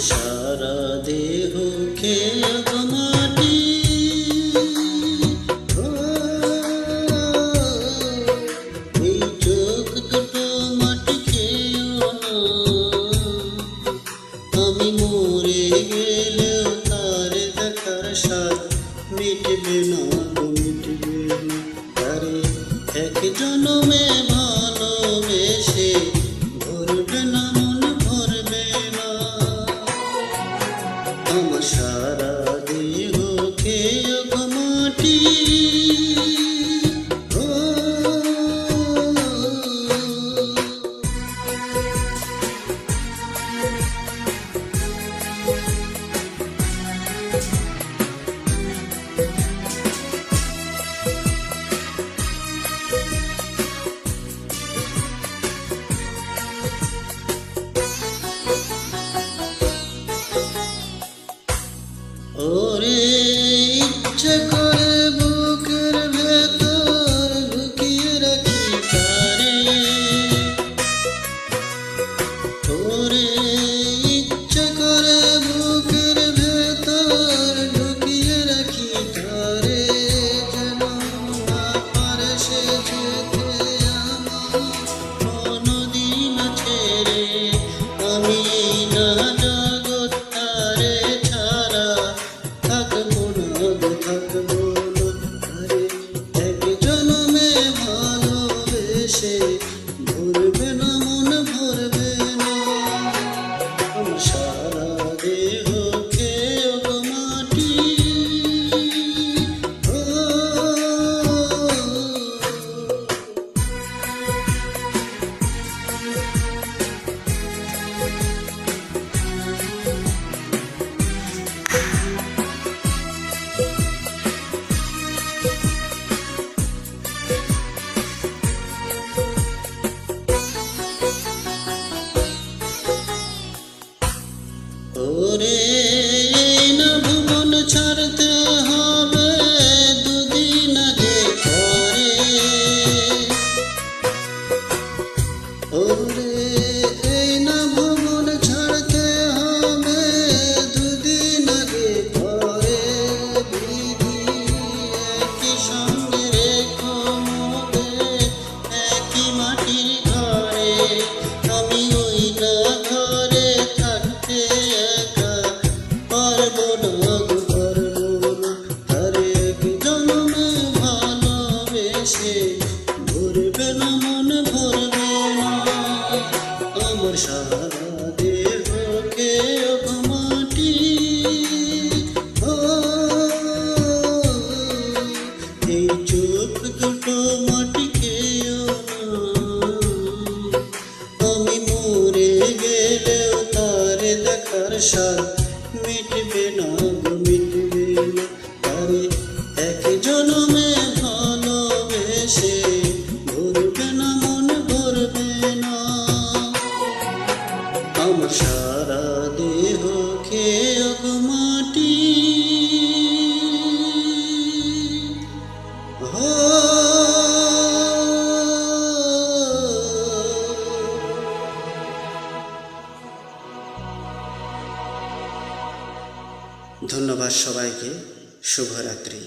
সারা দেহ খেয়ে মাটি, এই চোখ দুটো মাটি খেয়েও না। আমি মরে গেলেও তার দেখার স্বাদ মিটবে না গো, মিটবে না। তারে এক জনমে ভালোবেসে ভরবে না, মন ভরবে না। আমার সারা দেহ খেয়ে মাটি, ওরে ইচ্ছে করে বুকের ভেতর ঢুকিয়ে রাখি তারে, ওরে ইচ্ছে করে বুকের ভেতর ঢুকিয়ে রাখি তারে, যেন না পারে সে যেতে আমার কোনদিন ছেড়ে। আমি না জগৎ তারে ছাড়া থাকবো না গো, থাকবো না। আরে এক জনমে ভালোবেসে ভরবে না, মন ভরবে না। আমার সারা দেহ খেয়ে মাটি, ওরে এই না ভুবন ছাড়তে হবে দুদিন আগে পরে, ওরে এই না ভুবন ছাড়তে হবে দুদিন আগে পরে। বিধি একই সঙ্গে রেখো মোদের একই মাটির ঘরে, আমি ওই না ঘরে থাকতে একা পারবো না গো, পারবো না। আরে এক জনমে ভালোবেসে ভরবে না, মন ভরবে না। আমার সারা দেহ খেয়ে মাটি, এই চোখ দুটো মাটি খেয়েও না। আমি মরে গেলেও তারে দেখার স্বাদ মিটবে না গো, মিটবে না। তারে এক জনমে ভালোবেসে ভরবে না, মন ভরবে না। আমার সারা দেহ খেয়ে মাটি, ধন্যবাদ সবাইকে। শুভরাত্রি।